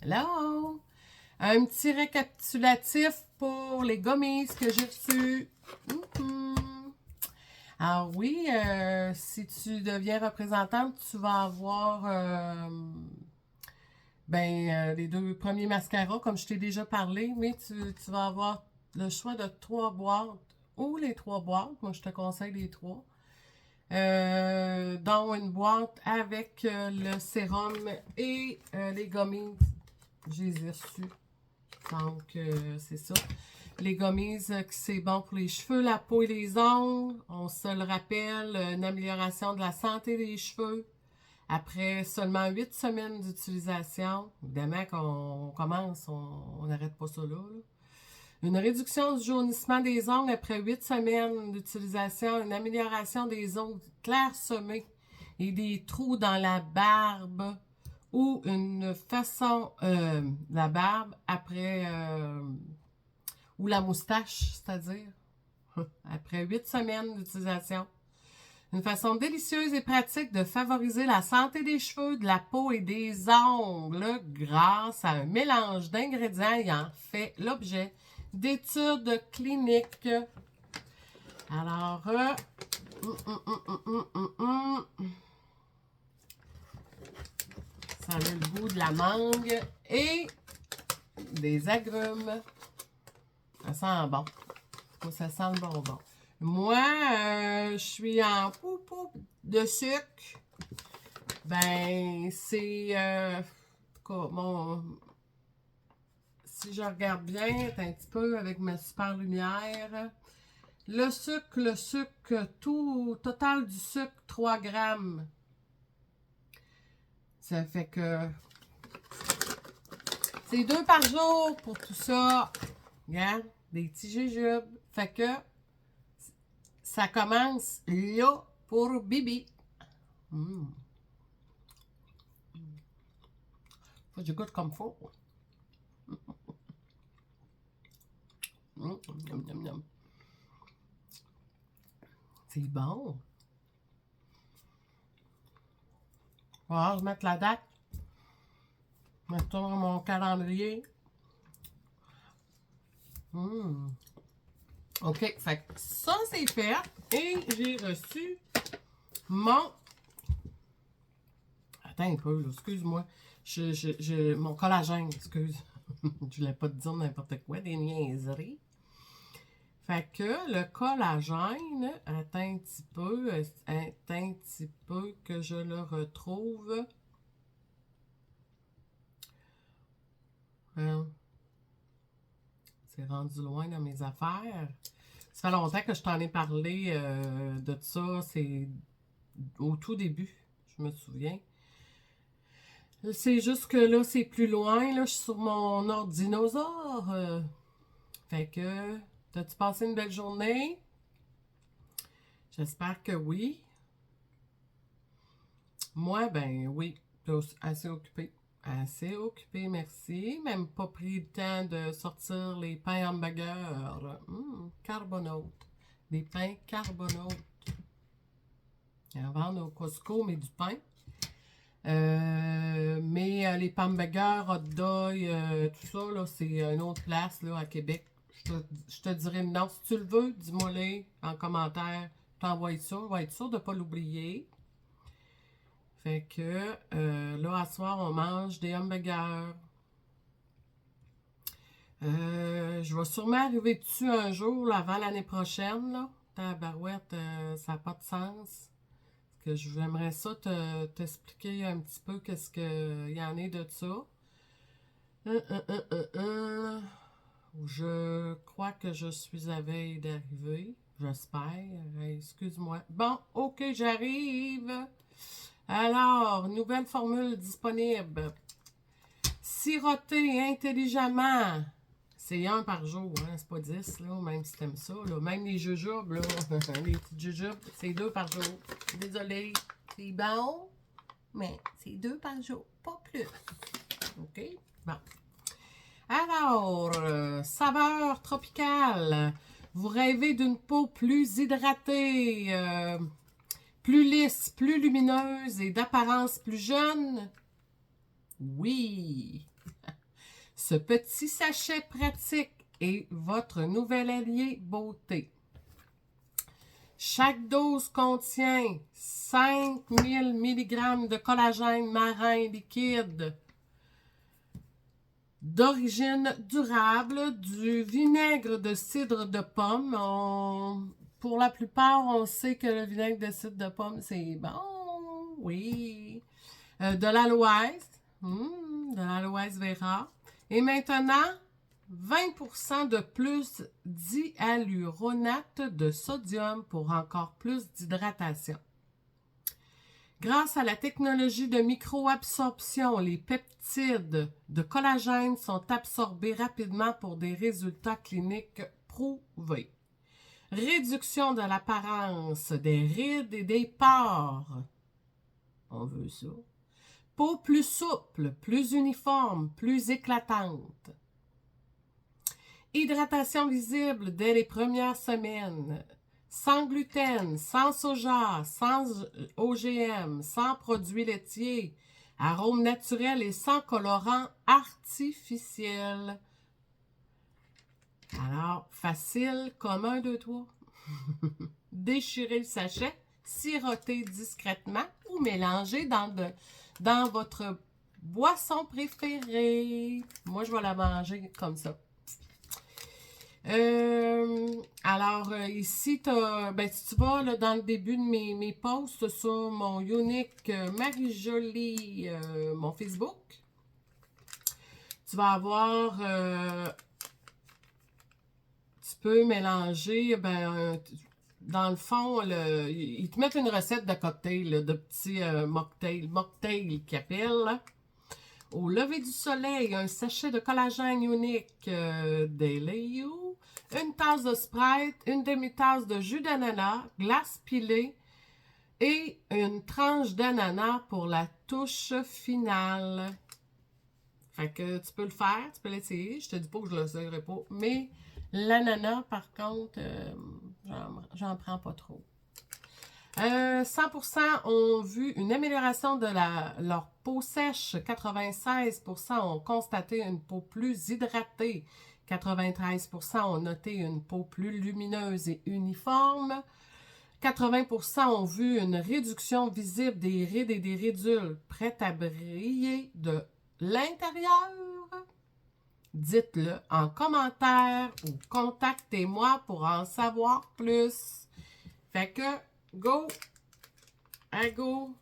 Hello! Un petit récapitulatif pour les gommis que j'ai reçus. Alors oui, si tu deviens représentante, tu vas avoir les deux premiers mascaras, comme je t'ai déjà parlé, mais tu vas avoir le choix de 3 boîtes ou les 3 boîtes. Moi, je te conseille les 3. Dont une boîte avec le sérum et les gommis. Je les ai reçus. Donc, c'est ça. Les gommis, c'est bon pour les cheveux, la peau et les ongles. On se le rappelle, une amélioration de la santé des cheveux. Après seulement 8 semaines d'utilisation, évidemment, quand on commence, on n'arrête pas ça là. Une réduction du jaunissement des ongles après 8 semaines d'utilisation, une amélioration des ongles clairsemés et des trous dans la barbe ou une façon, la barbe après, ou la moustache, c'est-à-dire, après 8 semaines d'utilisation. Une façon délicieuse et pratique de favoriser la santé des cheveux, de la peau et des ongles grâce à un mélange d'ingrédients ayant fait l'objet d'études cliniques. Alors, ça a le goût de la mangue et des agrumes. Ça sent bon. Ça sent le bonbon. Moi, je suis en poupou de sucre. Ben, c'est... si je regarde bien, un petit peu avec ma super lumière. Le sucre, tout total du sucre, 3 grammes. Ça fait que... c'est 2 par jour pour tout ça. Regarde, des petits jujubes. Fait que... ça commence là pour Bibi. Faut que je goûte comme faut. C'est bon. Voilà, je vais mettre la date. Je vais tourner mon calendrier. OK, fait que ça, c'est fait. Et j'ai reçu mon... Attends un peu, excuse-moi. Mon collagène, excuse. Je voulais pas te dire n'importe quoi, des niaiseries. Fait que le collagène, attends un petit peu que je le retrouve. C'est rendu loin dans mes affaires. Ça fait longtemps que je t'en ai parlé de ça. C'est au tout début, je me souviens. C'est juste que là, c'est plus loin. Là, je suis sur mon ordinosaure. Fait que, t'as-tu passé une belle journée? J'espère que oui. Moi, ben oui, assez occupé. Assez occupé, merci. Même pas pris le temps de sortir les pains hamburgers. Carbonaute. Des pains carbonaute. À vendre au Costco, mais du pain. Mais les hamburgers, hot dog, tout ça, là, c'est une autre place là, à Québec. Je te dirai non. Si tu le veux, dis-moi-le en commentaire. T'envoies ça. On va être sûr de ne pas l'oublier. Fait que là, à soir, on mange des hamburgers. Je vais sûrement arriver dessus un jour, là, avant l'année prochaine. Là. Tabarouette, ça n'a pas de sens. Que j'aimerais ça t'expliquer un petit peu qu'est-ce qu'il y en est de ça. Je crois que je suis à veille d'arriver. J'espère. Excuse-moi. Bon, ok, j'arrive. Alors, nouvelle formule disponible. Siroter intelligemment. C'est 1 par jour, hein? C'est pas 10, là, même si t'aimes ça. Là. Même les jujubes, là, les petites jujubes, c'est 2 par jour. Désolée, c'est bon, mais c'est 2 par jour, pas plus. OK? Bon. Alors, saveur tropicale. Vous rêvez d'une peau plus hydratée, plus lisse, plus lumineuse et d'apparence plus jeune? Oui! Ce petit sachet pratique est votre nouvel allié beauté. Chaque dose contient 5000 mg de collagène marin liquide d'origine durable, du vinaigre de cidre de pomme. Pour la plupart, on sait que le vinaigre de cidre de pomme, c'est bon, oui. De l'aloès, de l'aloès vera. Et maintenant, 20% de plus d'hyaluronate de sodium pour encore plus d'hydratation. Grâce à la technologie de micro-absorption, les peptides de collagène sont absorbés rapidement pour des résultats cliniques prouvés. Réduction de l'apparence des rides et des pores. On veut ça. Peau plus souple, plus uniforme, plus éclatante. Hydratation visible dès les premières semaines. Sans gluten, sans soja, sans OGM, sans produits laitiers, arômes naturels et sans colorants artificiels. Alors, facile comme 1, 2, 3. Déchirez le sachet, sirotez discrètement ou mélangez dans votre boisson préférée. Moi, je vais la manger comme ça. Ici, si tu vas là, dans le début de mes posts sur mon unique Marie-Jolie, mon Facebook, tu vas avoir, tu peux mélanger, dans le fond, ils te mettent une recette de cocktail, là, de petits mocktail qu'ils appellent. Au lever du soleil, un sachet de collagène unique Daily You, une tasse de Sprite, une demi-tasse de jus d'ananas, glace pilée et une tranche d'ananas pour la touche finale. Fait que tu peux le faire, tu peux l'essayer. Je te dis pas que je le l'essayerai pas, mais l'ananas, par contre, j'en prends pas trop. 100% ont vu une amélioration de leur peau sèche. 96% ont constaté une peau plus hydratée. 93% ont noté une peau plus lumineuse et uniforme. 80% ont vu une réduction visible des rides et des ridules prêtes à briller de l'intérieur. Dites-le en commentaire ou contactez-moi pour en savoir plus. Fait que go à go.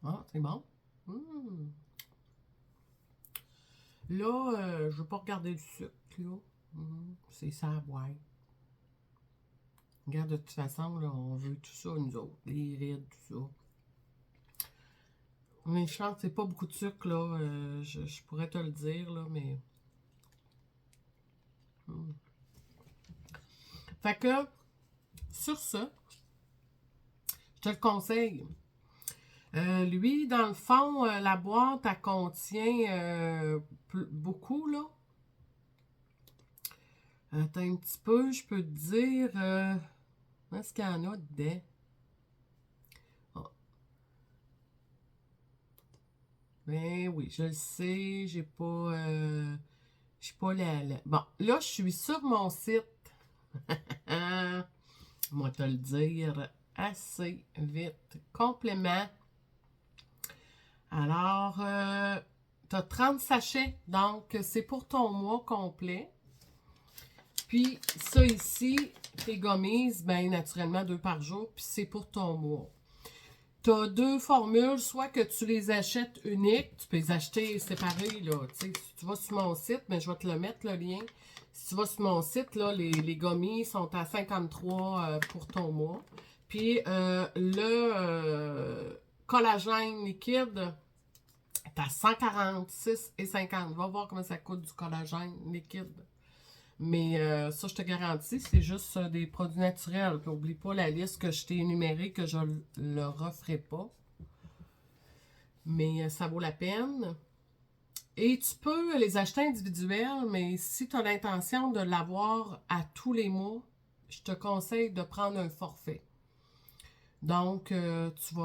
Ah, c'est bon. Là, je veux pas regarder le sucre, là. C'est ça à boire. Regarde, de toute façon, là, on veut tout ça, nous autres. Les rides, tout ça. Mais je pense que c'est pas beaucoup de sucre, là. Je pourrais te le dire, là, mais... Fait que, sur ça, je te le conseille. Lui, dans le fond, la boîte, elle contient beaucoup, là. Attends un petit peu, je peux te dire... est-ce qu'il y en a dedans? Oh. Ben oui, je le sais, j'ai pas la... Bon, là, je suis sur mon site. Moi, te le dire assez vite. Complément. Alors, tu as 30 sachets, donc c'est pour ton mois complet. Puis, ça ici, tes gummies, bien naturellement 2 par jour, puis c'est pour ton mois. Tu as 2 formules, soit que tu les achètes uniques, tu peux les acheter séparés, là. Tu sais, si tu vas sur mon site, mais je vais te le mettre, le lien. Si tu vas sur mon site, là, les gummies sont à 53 pour ton mois. Puis, le collagène liquide est à 146,50. Va voir comment ça coûte du collagène liquide. Mais ça, je te garantis, c'est juste des produits naturels. Puis, n'oublie pas la liste que je t'ai énumérée, que je ne le referai pas. Mais ça vaut la peine. Et tu peux les acheter individuels, mais si tu as l'intention de l'avoir à tous les mois, je te conseille de prendre un forfait. Donc, tu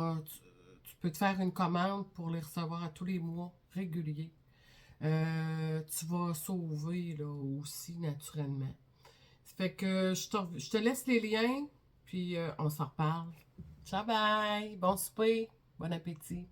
peux te faire une commande pour les recevoir à tous les mois réguliers. Tu vas sauver là, aussi naturellement. Ça fait que je te laisse les liens, puis on s'en reparle. Ciao, bye! Bon souper! Bon appétit!